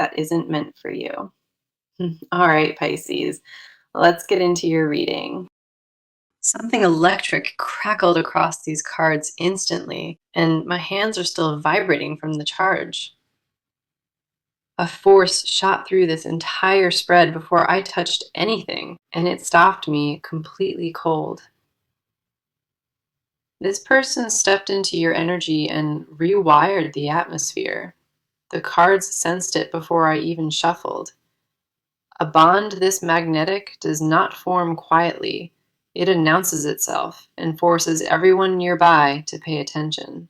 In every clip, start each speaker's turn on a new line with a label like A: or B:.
A: that isn't meant for you. All right, Pisces, let's get into your reading. Something electric crackled across these cards instantly, and my hands are still vibrating from the charge. A force shot through this entire spread before I touched anything, and it stopped me completely cold. This person stepped into your energy and rewired the atmosphere. The cards sensed it before I even shuffled. A bond this magnetic does not form quietly. It announces itself and forces everyone nearby to pay attention.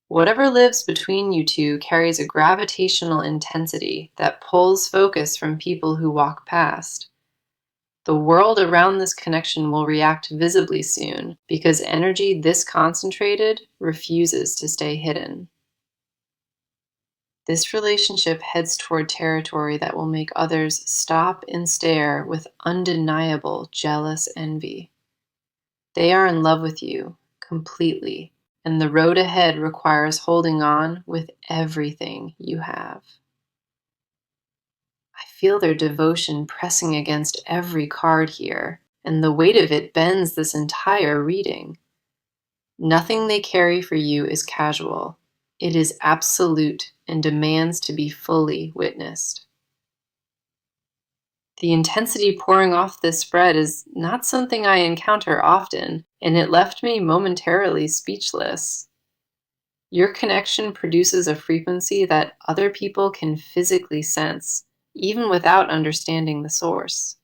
A: Whatever lives between you two carries a gravitational intensity that pulls focus from people who walk past. The world around this connection will react visibly soon because energy this concentrated refuses to stay hidden. This relationship heads toward territory that will make others stop and stare with undeniable jealous envy. They are in love with you completely, and the road ahead requires holding on with everything you have. I feel their devotion pressing against every card here, and the weight of it bends this entire reading. Nothing they carry for you is casual. It is absolute and demands to be fully witnessed. The intensity pouring off this spread is not something I encounter often, and it left me momentarily speechless. Your connection produces a frequency that other people can physically sense, even without understanding the source.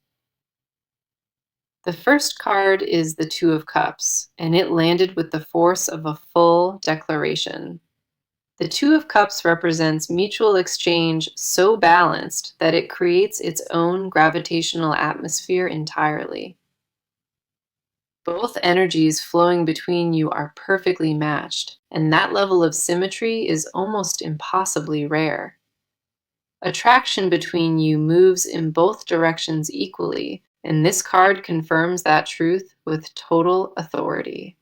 A: The first card is the Two of Cups, and it landed with the force of a full declaration. The Two of Cups represents mutual exchange so balanced that it creates its own gravitational atmosphere entirely. Both energies flowing between you are perfectly matched, and that level of symmetry is almost impossibly rare. Attraction between you moves in both directions equally, and this card confirms that truth with total authority.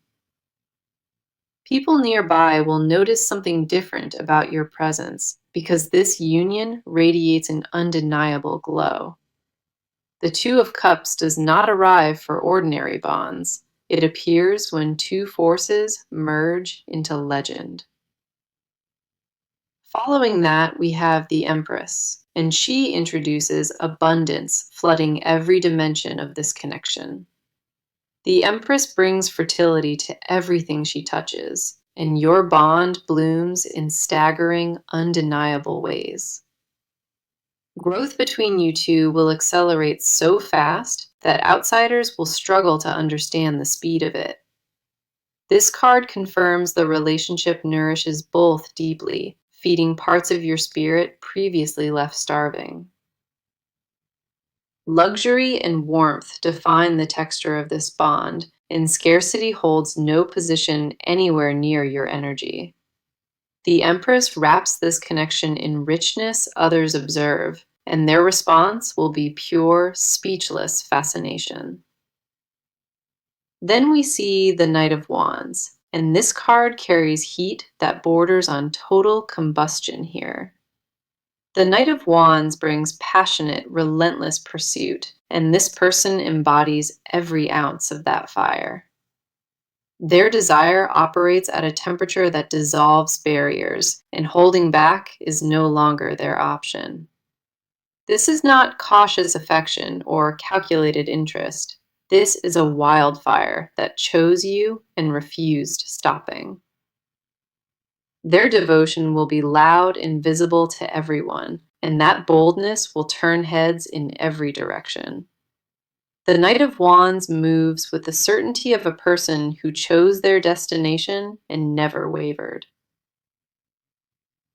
A: People nearby will notice something different about your presence because this union radiates an undeniable glow. The Two of Cups does not arrive for ordinary bonds. It appears when two forces merge into legend. Following that, we have the Empress, and she introduces abundance flooding every dimension of this connection. The Empress brings fertility to everything she touches, and your bond blooms in staggering, undeniable ways. Growth between you two will accelerate so fast that outsiders will struggle to understand the speed of it. This card confirms the relationship nourishes both deeply, feeding parts of your spirit previously left starving. Luxury and warmth define the texture of this bond, and scarcity holds no position anywhere near your energy. The Empress wraps this connection in richness others observe, and their response will be pure, speechless fascination. Then we see the Knight of Wands, and this card carries heat that borders on total combustion here. The Knight of Wands brings passionate, relentless pursuit, and this person embodies every ounce of that fire. Their desire operates at a temperature that dissolves barriers, and holding back is no longer their option. This is not cautious affection or calculated interest. This is a wildfire that chose you and refused stopping. Their devotion will be loud and visible to everyone, and that boldness will turn heads in every direction. The Knight of Wands moves with the certainty of a person who chose their destination and never wavered.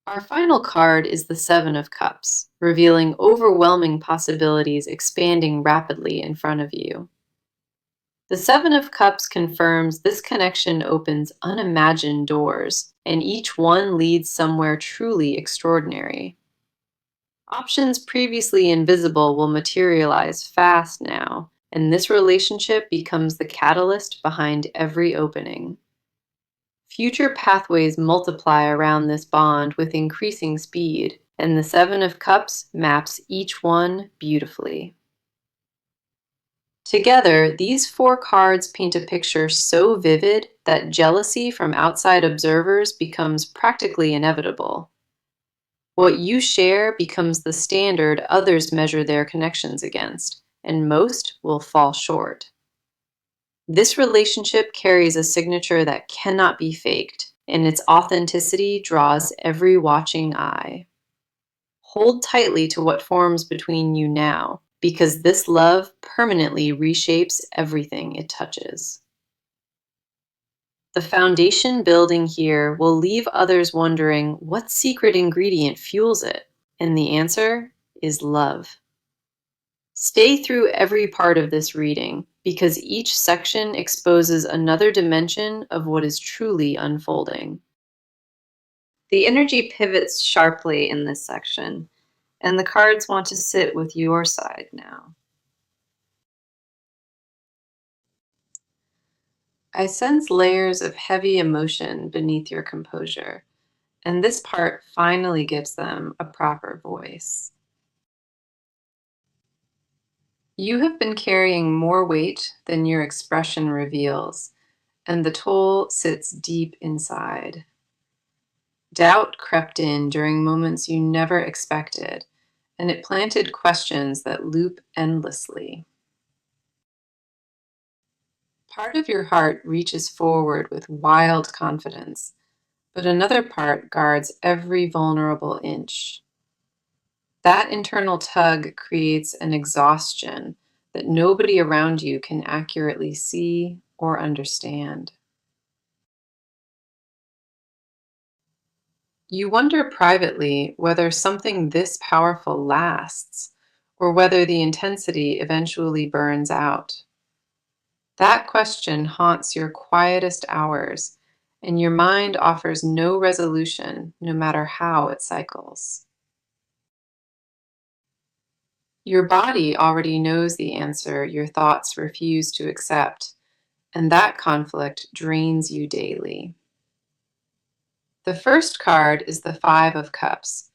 A: Our final card is the Seven of Cups, revealing overwhelming possibilities expanding rapidly in front of you. The Seven of Cups confirms this connection opens unimagined doors, and each one leads somewhere truly extraordinary. Options previously invisible will materialize fast now, and this relationship becomes the catalyst behind every opening. Future pathways multiply around this bond with increasing speed, and the Seven of Cups maps each one beautifully. Together, these four cards paint a picture so vivid that jealousy from outside observers becomes practically inevitable. What you share becomes the standard others measure their connections against, and most will fall short. This relationship carries a signature that cannot be faked, and its authenticity draws every watching eye. Hold tightly to what forms between you now, because this love permanently reshapes everything it touches. The foundation building here will leave others wondering what secret ingredient fuels it, and the answer is love. Stay through every part of this reading, because each section exposes another dimension of what is truly unfolding. The energy pivots sharply in this section, and the cards want to sit with your side now. I sense layers of heavy emotion beneath your composure, and this part finally gives them a proper voice. You have been carrying more weight than your expression reveals, and the toll sits deep inside. Doubt crept in during moments you never expected, and it planted questions that loop endlessly. Part of your heart reaches forward with wild confidence, but another part guards every vulnerable inch. That internal tug creates an exhaustion that nobody around you can accurately see or understand. You wonder privately whether something this powerful lasts, or whether the intensity eventually burns out. That question haunts your quietest hours, and your mind offers no resolution, no matter how it cycles. Your body already knows the answer your thoughts refuse to accept, and that conflict drains you daily. The first card is the Five of Cups,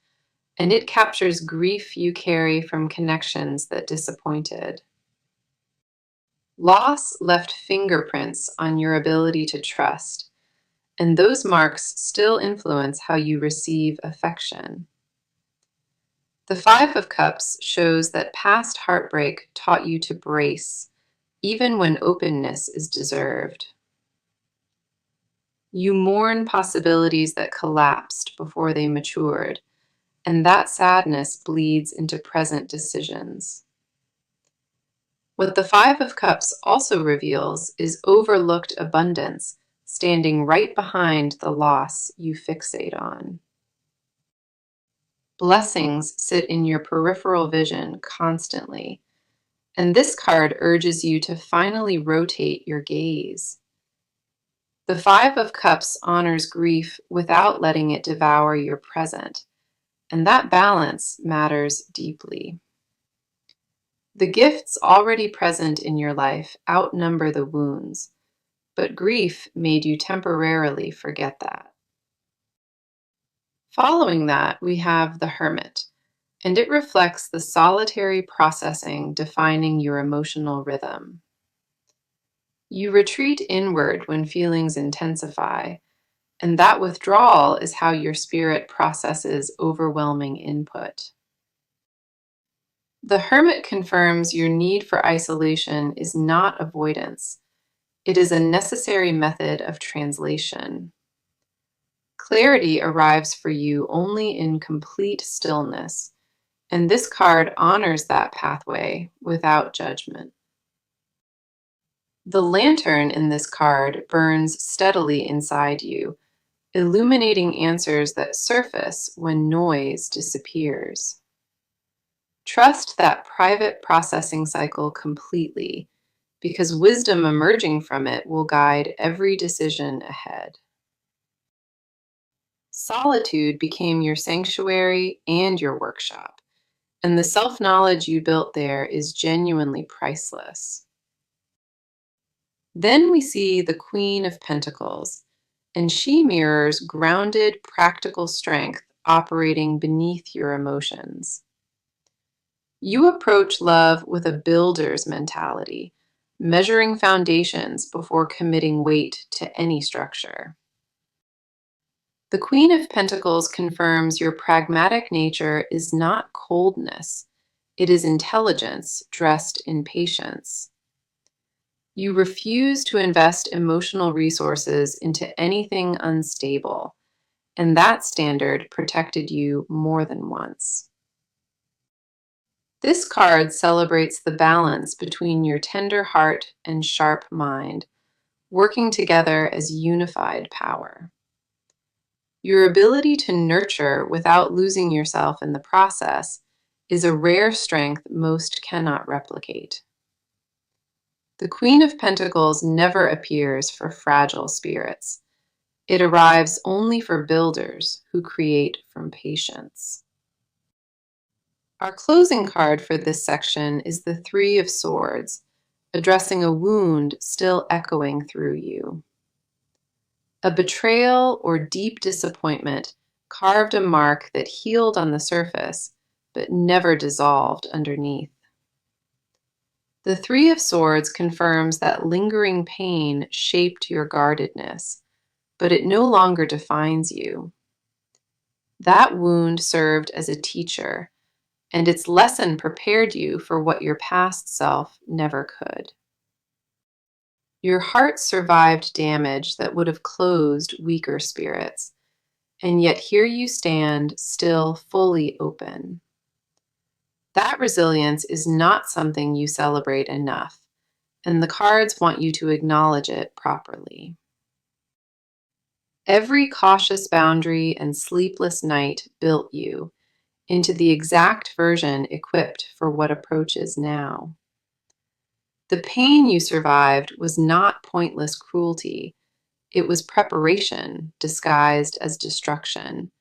A: and it captures grief you carry from connections that disappointed. Loss left fingerprints on your ability to trust, and those marks still influence how you receive affection. The Five of Cups shows that past heartbreak taught you to brace, even when openness is deserved. You mourn possibilities that collapsed before they matured, and that sadness bleeds into present decisions. What the Five of Cups also reveals is overlooked abundance standing right behind the loss you fixate on. Blessings sit in your peripheral vision constantly, and this card urges you to finally rotate your gaze. The Five of Cups honors grief without letting it devour your present, and that balance matters deeply. The gifts already present in your life outnumber the wounds, but grief made you temporarily forget that. Following that, we have the Hermit, and it reflects the solitary processing defining your emotional rhythm. You retreat inward when feelings intensify, and that withdrawal is how your spirit processes overwhelming input. The Hermit confirms your need for isolation is not avoidance. It is a necessary method of translation. Clarity arrives for you only in complete stillness, and this card honors that pathway without judgment. The lantern in this card burns steadily inside you, illuminating answers that surface when noise disappears. Trust that private processing cycle completely, because wisdom emerging from it will guide every decision ahead. Solitude became your sanctuary and your workshop, and the self-knowledge you built there is genuinely priceless. Then we see the Queen of Pentacles, and she mirrors grounded, practical strength operating beneath your emotions. You approach love with a builder's mentality, measuring foundations before committing weight to any structure. The Queen of Pentacles confirms your pragmatic nature is not coldness, it is intelligence dressed in patience. You refuse to invest emotional resources into anything unstable, and that standard protected you more than once. This card celebrates the balance between your tender heart and sharp mind, working together as unified power. Your ability to nurture without losing yourself in the process is a rare strength most cannot replicate. The Queen of Pentacles never appears for fragile spirits. It arrives only for builders who create from patience. Our closing card for this section is the Three of Swords, addressing a wound still echoing through you. A betrayal or deep disappointment carved a mark that healed on the surface, but never dissolved underneath. The Three of Swords confirms that lingering pain shaped your guardedness, but it no longer defines you. That wound served as a teacher, and its lesson prepared you for what your past self never could. Your heart survived damage that would have closed weaker spirits, and yet here you stand, still fully open. That resilience is not something you celebrate enough, and the cards want you to acknowledge it properly. Every cautious boundary and sleepless night built you into the exact version equipped for what approaches now. The pain you survived was not pointless cruelty. It was preparation disguised as destruction,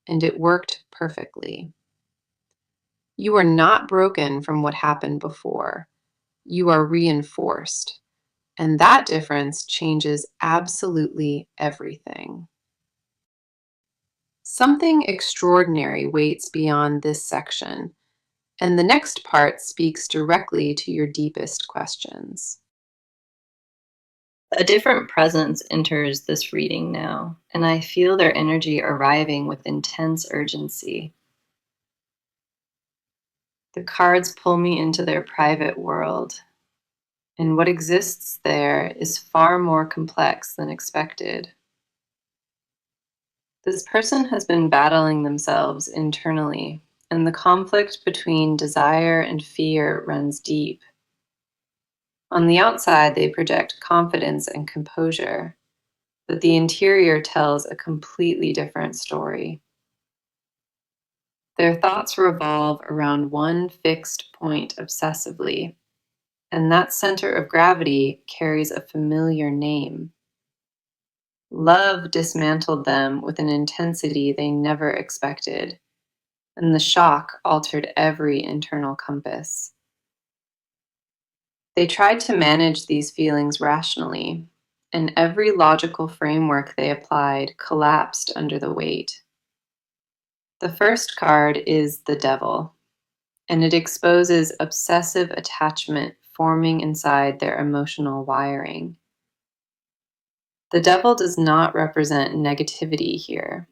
A: and it worked perfectly. You are not broken from what happened before. You are reinforced, and that difference changes absolutely everything. Something extraordinary waits beyond this section, and the next part speaks directly to your deepest questions. A different presence enters this reading now, and I feel their energy arriving with intense urgency. The cards pull me into their private world, and what exists there is far more complex than expected. This person has been battling themselves internally, and the conflict between desire and fear runs deep. On the outside, they project confidence and composure, but the interior tells a completely different story. Their thoughts revolve around one fixed point obsessively, and that center of gravity carries a familiar name. Love dismantled them with an intensity they never expected, and the shock altered every internal compass. They tried to manage these feelings rationally, and every logical framework they applied collapsed under the weight. The first card is the Devil, and it exposes obsessive attachment forming inside their emotional wiring. The Devil does not represent negativity here.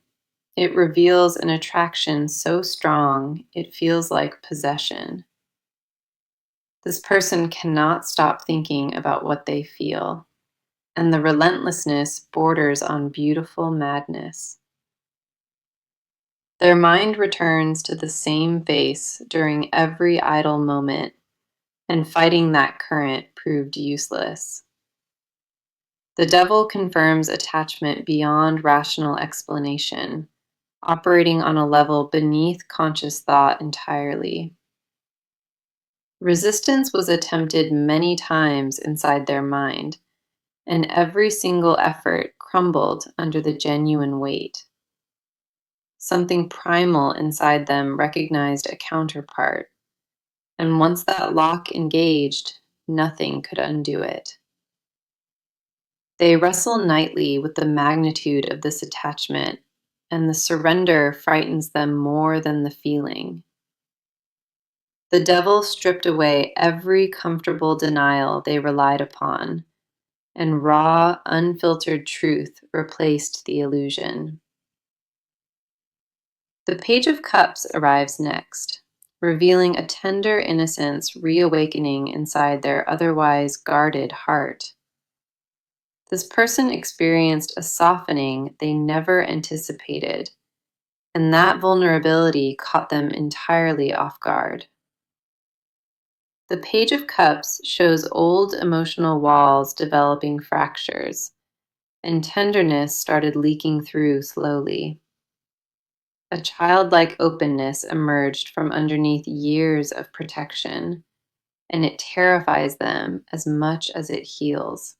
A: It reveals an attraction so strong it feels like possession. This person cannot stop thinking about what they feel, and the relentlessness borders on beautiful madness. Their mind returns to the same face during every idle moment, and fighting that current proved useless. The Devil confirms attachment beyond rational explanation, operating on a level beneath conscious thought entirely. Resistance was attempted many times inside their mind, and every single effort crumbled under the genuine weight. Something primal inside them recognized a counterpart, and once that lock engaged, nothing could undo it. They wrestle nightly with the magnitude of this attachment, and the surrender frightens them more than the feeling. The devil stripped away every comfortable denial they relied upon, and raw, unfiltered truth replaced the illusion. The Page of Cups arrives next, revealing a tender innocence reawakening inside their otherwise guarded heart. This person experienced a softening they never anticipated, and that vulnerability caught them entirely off guard. The Page of Cups shows old emotional walls developing fractures, and tenderness started leaking through slowly. A childlike openness emerged from underneath years of protection, and it terrifies them as much as it heals.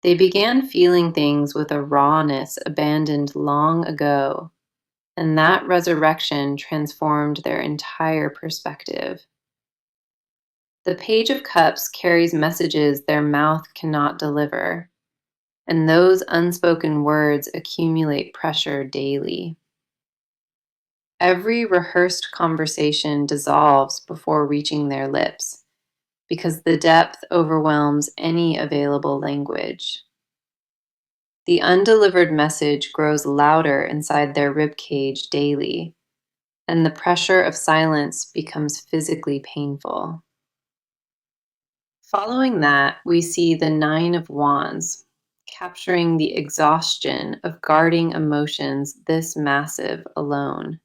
A: They began feeling things with a rawness abandoned long ago, and that resurrection transformed their entire perspective. The Page of Cups carries messages their mouth cannot deliver, and those unspoken words accumulate pressure daily. Every rehearsed conversation dissolves before reaching their lips, because the depth overwhelms any available language. The undelivered message grows louder inside their ribcage daily, and the pressure of silence becomes physically painful. Following that, we see the Nine of Wands, capturing the exhaustion of guarding emotions this massive alone.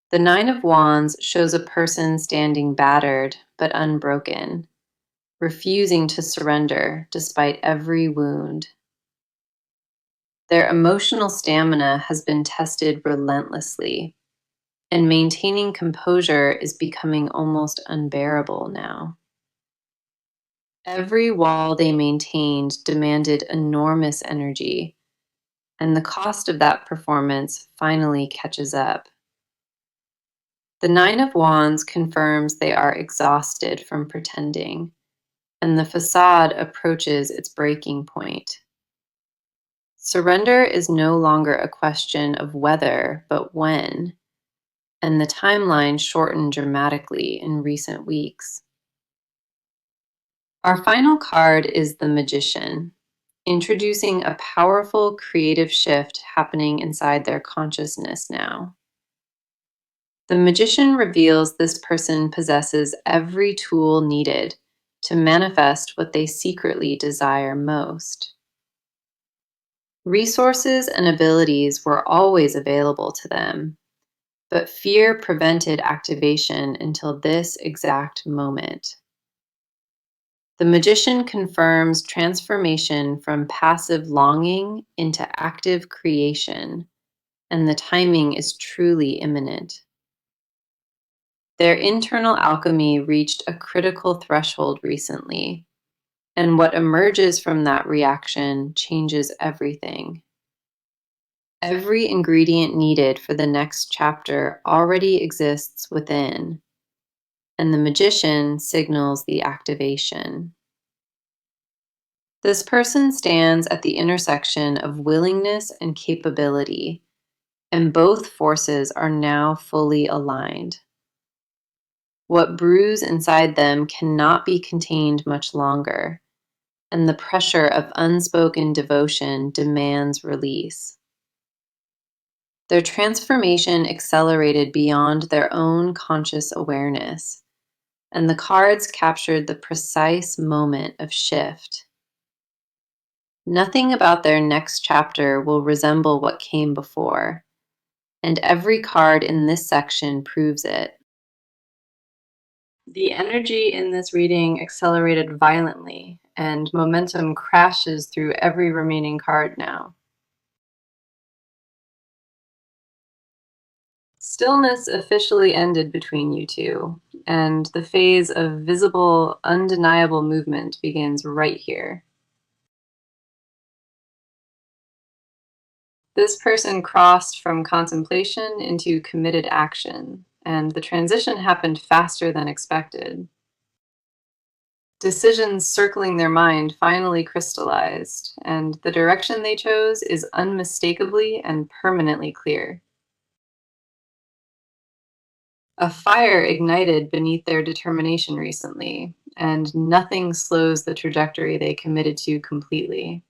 A: The Nine of Wands shows a person standing battered but unbroken, refusing to surrender despite every wound. Their emotional stamina has been tested relentlessly, and maintaining composure is becoming almost unbearable now. Every wall they maintained demanded enormous energy, and the cost of that performance finally catches up. The Nine of Wands confirms they are exhausted from pretending, and the facade approaches its breaking point. Surrender is no longer a question of whether, but when, and the timeline shortened dramatically in recent weeks. Our final card is the Magician, introducing a powerful creative shift happening inside their consciousness now. The Magician reveals this person possesses every tool needed to manifest what they secretly desire most. Resources and abilities were always available to them, but fear prevented activation until this exact moment. The Magician confirms transformation from passive longing into active creation, and the timing is truly imminent. Their internal alchemy reached a critical threshold recently, and what emerges from that reaction changes everything. Every ingredient needed for the next chapter already exists within, and the Magician signals the activation. This person stands at the intersection of willingness and capability, and both forces are now fully aligned. What brews inside them cannot be contained much longer, and the pressure of unspoken devotion demands release. Their transformation accelerated beyond their own conscious awareness, and the cards captured the precise moment of shift. Nothing about their next chapter will resemble what came before, and every card in this section proves it. The energy in this reading accelerated violently, and momentum crashes through every remaining card now. Stillness officially ended between you two, and the phase of visible, undeniable movement begins right here. This person crossed from contemplation into committed action, and the transition happened faster than expected. Decisions circling their mind finally crystallized, and the direction they chose is unmistakably and permanently clear. A fire ignited beneath their determination recently, and nothing slows the trajectory they committed to completely.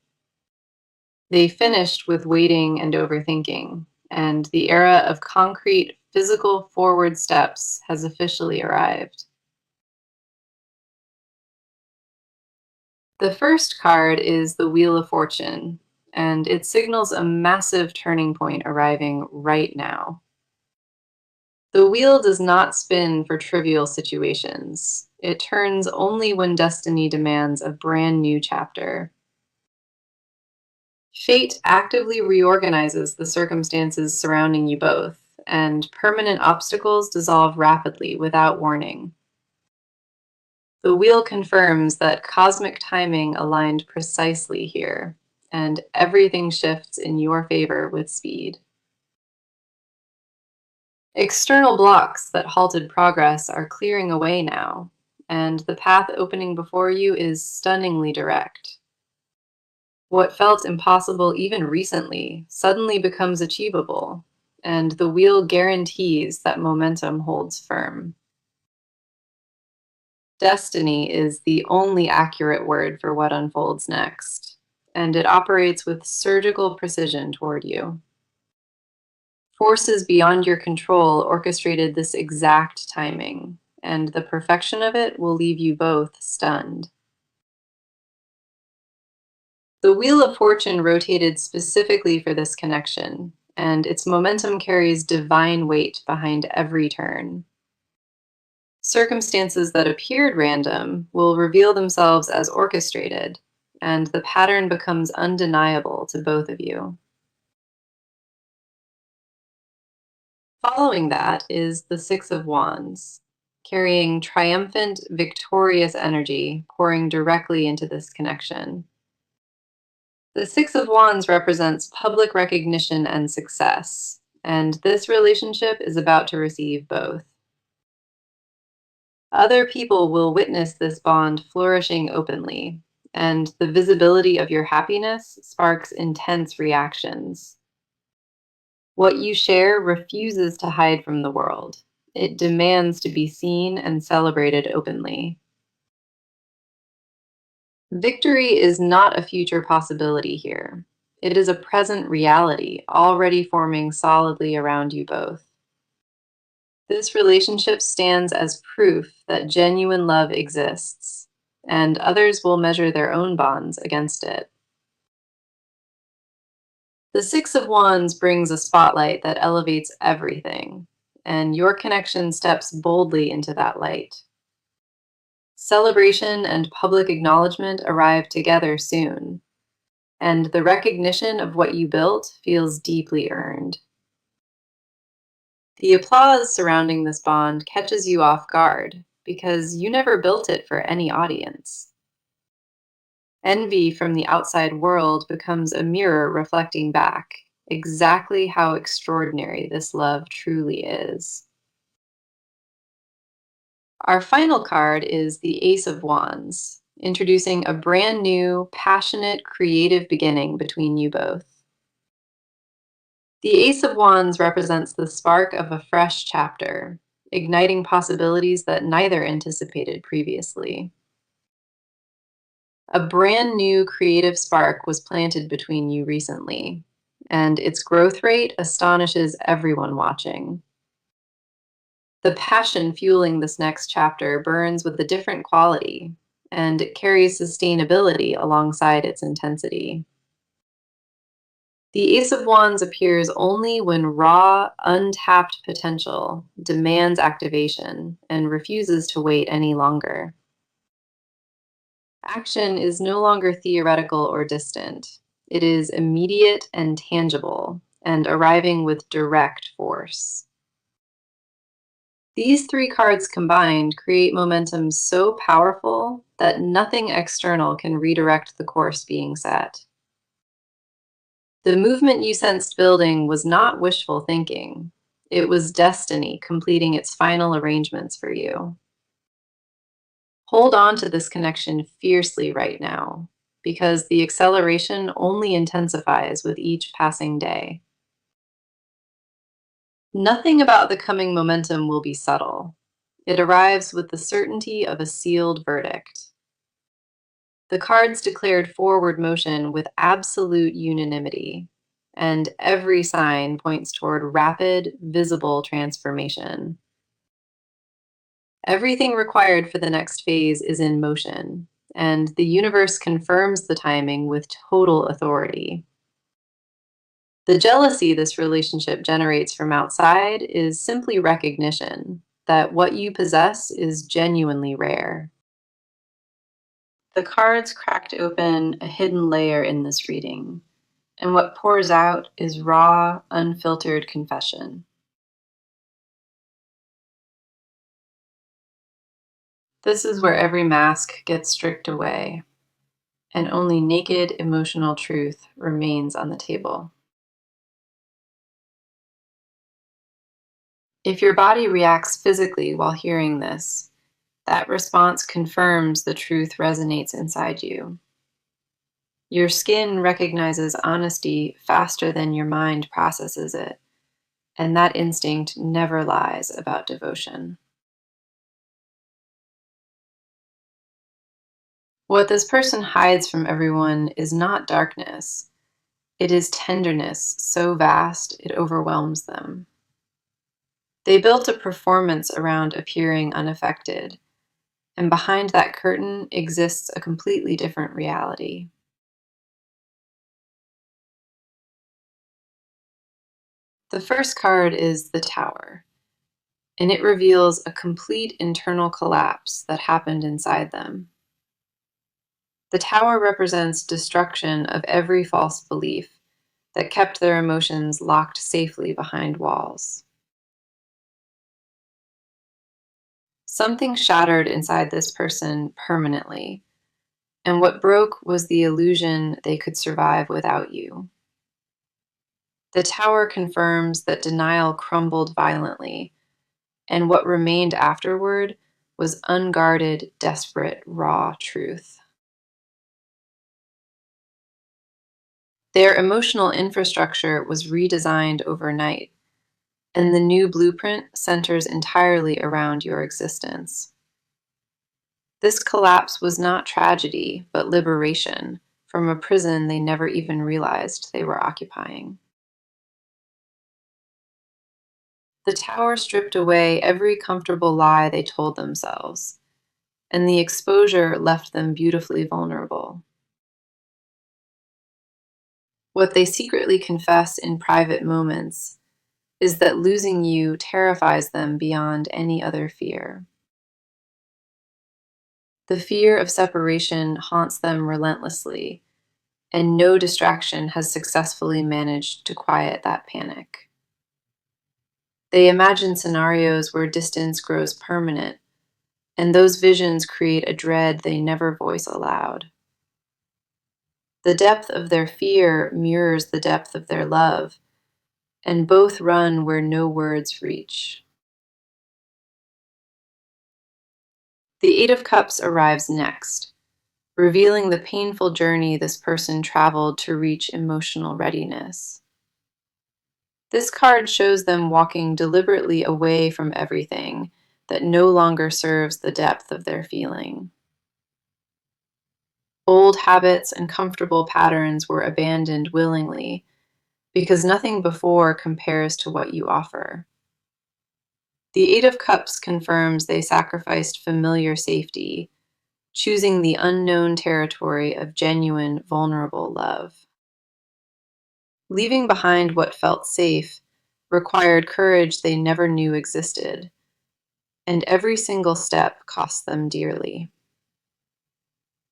A: They finished with waiting and overthinking, and the era of concrete, physical forward steps has officially arrived. The first card is the Wheel of Fortune, and it signals a massive turning point arriving right now. The wheel does not spin for trivial situations. It turns only when destiny demands a brand new chapter. Fate actively reorganizes the circumstances surrounding you both, and permanent obstacles dissolve rapidly without warning. The wheel confirms that cosmic timing aligned precisely here, and everything shifts in your favor with speed. External blocks that halted progress are clearing away now, and the path opening before you is stunningly direct. What felt impossible even recently suddenly becomes achievable, and the wheel guarantees that momentum holds firm. Destiny is the only accurate word for what unfolds next, and it operates with surgical precision toward you. Forces beyond your control orchestrated this exact timing, and the perfection of it will leave you both stunned. The Wheel of Fortune rotated specifically for this connection, and its momentum carries divine weight behind every turn. Circumstances that appeared random will reveal themselves as orchestrated, and the pattern becomes undeniable to both of you. Following that is the Six of Wands, carrying triumphant, victorious energy pouring directly into this connection. The Six of Wands represents public recognition and success, and this relationship is about to receive both. Other people will witness this bond flourishing openly, and the visibility of your happiness sparks intense reactions. What you share refuses to hide from the world. It demands to be seen and celebrated openly. Victory is not a future possibility here. It is a present reality already forming solidly around you both. This relationship stands as proof that genuine love exists, and others will measure their own bonds against it. The Six of Wands brings a spotlight that elevates everything, and your connection steps boldly into that light. Celebration and public acknowledgement arrive together soon, and the recognition of what you built feels deeply earned. The applause surrounding this bond catches you off guard because you never built it for any audience. Envy from the outside world becomes a mirror reflecting back exactly how extraordinary this love truly is. Our final card is the Ace of Wands, introducing a brand new, passionate, creative beginning between you both. The Ace of Wands represents the spark of a fresh chapter, igniting possibilities that neither anticipated previously. A brand new creative spark was planted between you recently, and its growth rate astonishes everyone watching. The passion fueling this next chapter burns with a different quality, and it carries sustainability alongside its intensity. The Ace of Wands appears only when raw, untapped potential demands activation and refuses to wait any longer. Action is no longer theoretical or distant. It is immediate and tangible, and arriving with direct force. These three cards combined create momentum so powerful that nothing external can redirect the course being set. The movement you sensed building was not wishful thinking. It was destiny completing its final arrangements for you. Hold on to this connection fiercely right now, because the acceleration only intensifies with each passing day. Nothing about the coming momentum will be subtle. It arrives with the certainty of a sealed verdict. The cards declared forward motion with absolute unanimity, and every sign points toward rapid, visible transformation. Everything required for the next phase is in motion, and the universe confirms the timing with total authority. The jealousy this relationship generates from outside is simply recognition that what you possess is genuinely rare. The cards cracked open a hidden layer in this reading, and what pours out is raw, unfiltered confession. This is where every mask gets stripped away, and only naked emotional truth remains on the table. If your body reacts physically while hearing this, that response confirms the truth resonates inside you. Your skin recognizes honesty faster than your mind processes it, and that instinct never lies about devotion. What this person hides from everyone is not darkness, it is tenderness so vast it overwhelms them. They built a performance around appearing unaffected, and behind that curtain exists a completely different reality. The first card is the Tower, and it reveals a complete internal collapse that happened inside them. The Tower represents destruction of every false belief that kept their emotions locked safely behind walls. Something shattered inside this person permanently, and what broke was the illusion they could survive without you. The Tower confirms that denial crumbled violently, and what remained afterward was unguarded, desperate, raw truth. Their emotional infrastructure was redesigned overnight, and the new blueprint centers entirely around your existence. This collapse was not tragedy, but liberation from a prison they never even realized they were occupying. The Tower stripped away every comfortable lie they told themselves, and the exposure left them beautifully vulnerable. What they secretly confess in private moments is that losing you terrifies them beyond any other fear. The fear of separation haunts them relentlessly, and no distraction has successfully managed to quiet that panic. They imagine scenarios where distance grows permanent, and those visions create a dread they never voice aloud. The depth of their fear mirrors the depth of their love, and both run where no words reach. The Eight of Cups arrives next, revealing the painful journey this person traveled to reach emotional readiness. This card shows them walking deliberately away from everything that no longer serves the depth of their feeling. Old habits and comfortable patterns were abandoned willingly because nothing before compares to what you offer. The Eight of Cups confirms they sacrificed familiar safety, choosing the unknown territory of genuine, vulnerable love. Leaving behind what felt safe required courage they never knew existed, and every single step cost them dearly.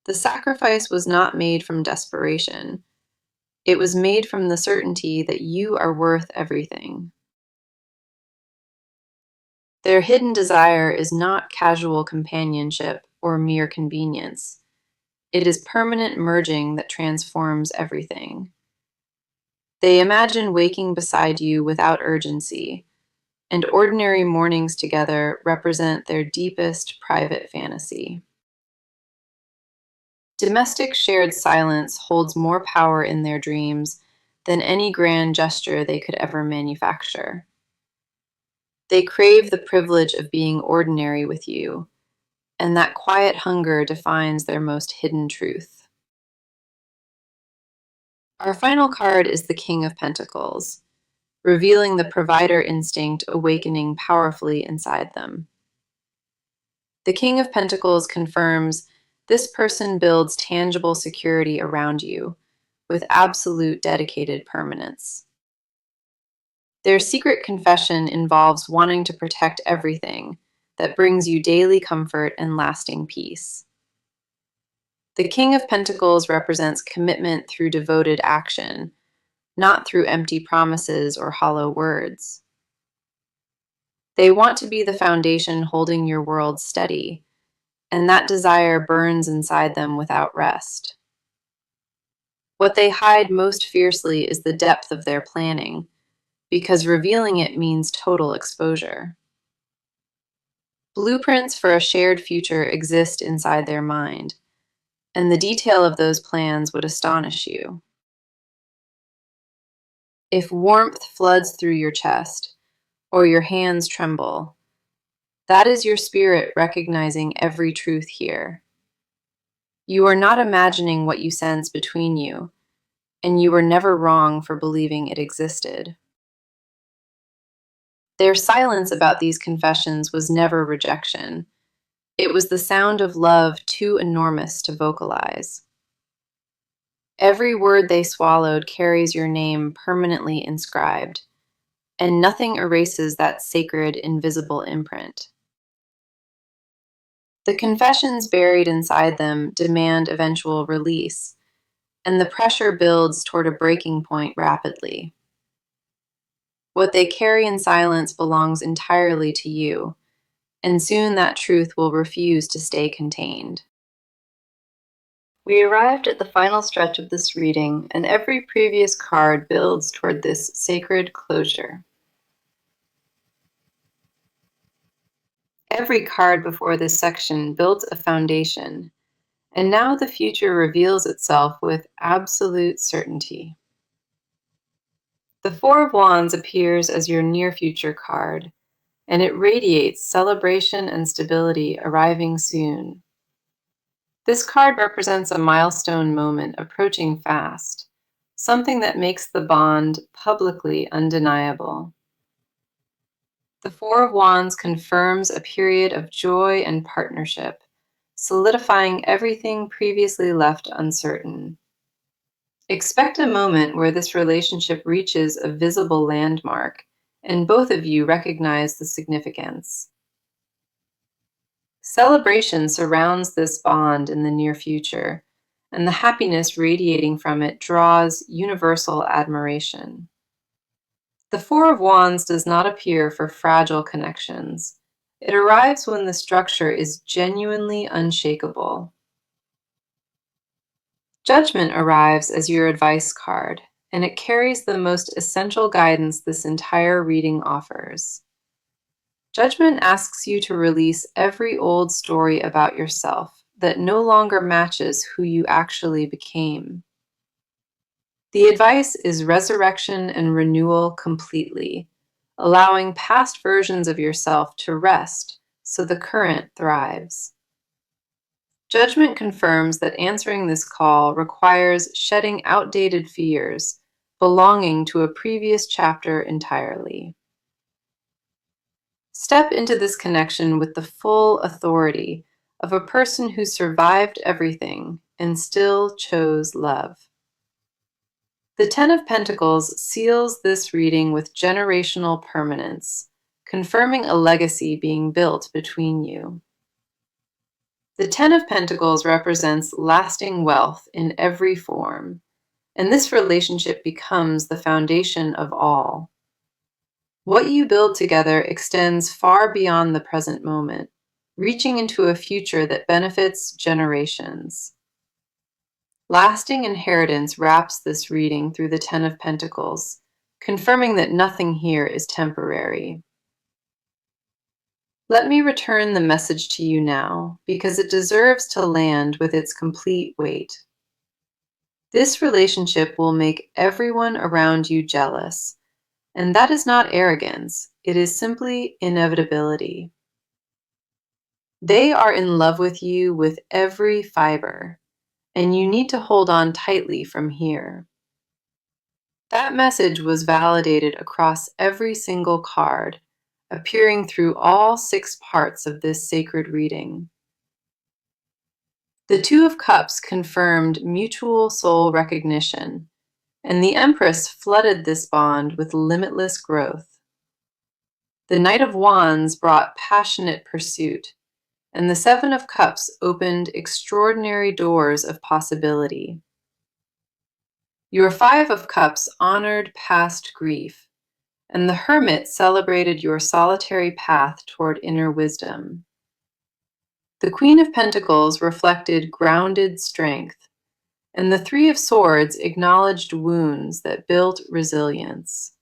A: The sacrifice was not made from desperation. It was made from the certainty that you are worth everything. Their hidden desire is not casual companionship or mere convenience. It is permanent merging that transforms everything. They imagine waking beside you without urgency, and ordinary mornings together represent their deepest private fantasy. Domestic shared silence holds more power in their dreams than any grand gesture they could ever manufacture. They crave the privilege of being ordinary with you, and that quiet hunger defines their most hidden truth. Our final card is the King of Pentacles, revealing the provider instinct awakening powerfully inside them. The King of Pentacles confirms this person builds tangible security around you with absolute dedicated permanence. Their secret confession involves wanting to protect everything that brings you daily comfort and lasting peace. The King of Pentacles represents commitment through devoted action, not through empty promises or hollow words. They want to be the foundation holding your world steady, and that desire burns inside them without rest. What they hide most fiercely is the depth of their planning, because revealing it means total exposure. Blueprints for a shared future exist inside their mind, and the detail of those plans would astonish you. If warmth floods through your chest, or your hands tremble, that is your spirit recognizing every truth here. You are not imagining what you sense between you, and you were never wrong for believing it existed. Their silence about these confessions was never rejection. It was the sound of love too enormous to vocalize. Every word they swallowed carries your name permanently inscribed, and nothing erases that sacred, invisible imprint. The confessions buried inside them demand eventual release, and the pressure builds toward a breaking point rapidly. What they carry in silence belongs entirely to you, and soon that truth will refuse to stay contained. We arrived at the final stretch of this reading, and every previous card builds toward this sacred closure. Every card before this section builds a foundation, and now the future reveals itself with absolute certainty. The Four of Wands appears as your near future card, and it radiates celebration and stability arriving soon. This card represents a milestone moment approaching fast, something that makes the bond publicly undeniable. The Four of Wands confirms a period of joy and partnership, solidifying everything previously left uncertain. Expect a moment where this relationship reaches a visible landmark, and both of you recognize the significance. Celebration surrounds this bond in the near future, and the happiness radiating from it draws universal admiration. The Four of Wands does not appear for fragile connections. It arrives when the structure is genuinely unshakable. Judgment arrives as your advice card, and it carries the most essential guidance this entire reading offers. Judgment asks you to release every old story about yourself that no longer matches who you actually became. The advice is resurrection and renewal completely, allowing past versions of yourself to rest so the current thrives. Judgment confirms that answering this call requires shedding outdated fears belonging to a previous chapter entirely. Step into this connection with the full authority of a person who survived everything and still chose love. The Ten of Pentacles seals this reading with generational permanence, confirming a legacy being built between you. The Ten of Pentacles represents lasting wealth in every form, and this relationship becomes the foundation of all. What you build together extends far beyond the present moment, reaching into a future that benefits generations. Lasting inheritance wraps this reading through the Ten of Pentacles, confirming that nothing here is temporary. Let me return the message to you now, because it deserves to land with its complete weight. This relationship will make everyone around you jealous, and that is not arrogance, it is simply inevitability. They are in love with you with every fiber, and you need to hold on tightly from here. That message was validated across every single card, appearing through all 6 parts of this sacred reading. The Two of Cups confirmed mutual soul recognition, and the Empress flooded this bond with limitless growth. The Knight of Wands brought passionate pursuit, and the Seven of Cups opened extraordinary doors of possibility. Your Five of Cups honored past grief, and the Hermit celebrated your solitary path toward inner wisdom. The Queen of Pentacles reflected grounded strength, and the Three of Swords acknowledged wounds that built resilience.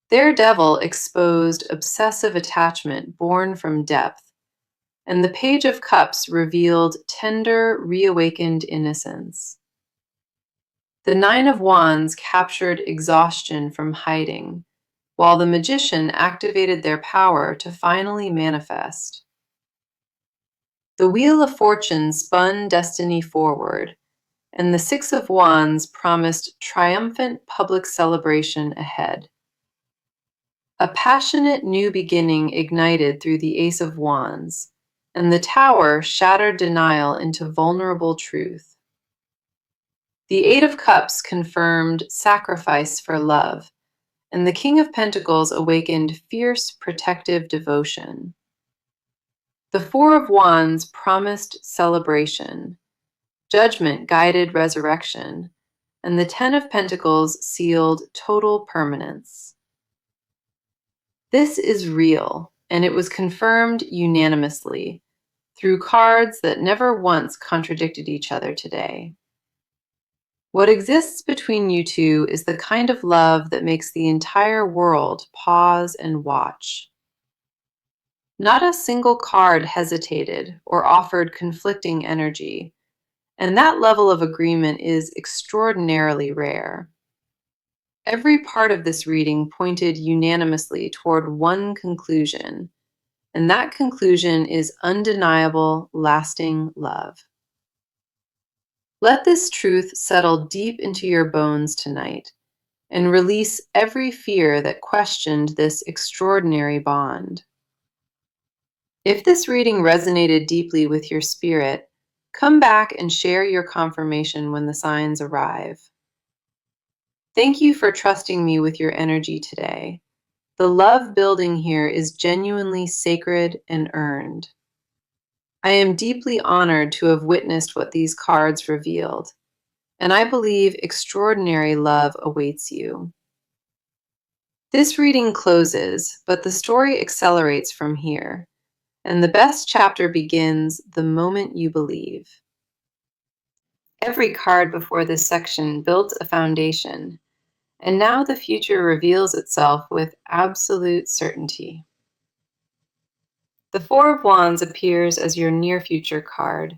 A: Their Devil exposed obsessive attachment born from depth, and the Page of Cups revealed tender, reawakened innocence. The Nine of Wands captured exhaustion from hiding, while the Magician activated their power to finally manifest. The Wheel of Fortune spun destiny forward, and the Six of Wands promised triumphant public celebration ahead. A passionate new beginning ignited through the Ace of Wands, and the Tower shattered denial into vulnerable truth. The Eight of Cups confirmed sacrifice for love, and the King of Pentacles awakened fierce protective devotion. The Four of Wands promised celebration, Judgment guided resurrection, and the Ten of Pentacles sealed total permanence. This is real, and it was confirmed unanimously through cards that never once contradicted each other today. What exists between you two is the kind of love that makes the entire world pause and watch. Not a single card hesitated or offered conflicting energy, and that level of agreement is extraordinarily rare. Every part of this reading pointed unanimously toward one conclusion, and that conclusion is undeniable, lasting love. Let this truth settle deep into your bones tonight, and release every fear that questioned this extraordinary bond. If this reading resonated deeply with your spirit, come back and share your confirmation when the signs arrive. Thank you for trusting me with your energy today. The love building here is genuinely sacred and earned. I am deeply honored to have witnessed what these cards revealed, and I believe extraordinary love awaits you. This reading closes, but the story accelerates from here, and the best chapter begins the moment you believe. Every card before this section built a foundation, and now the future reveals itself with absolute certainty. The Four of Wands appears as your near future card,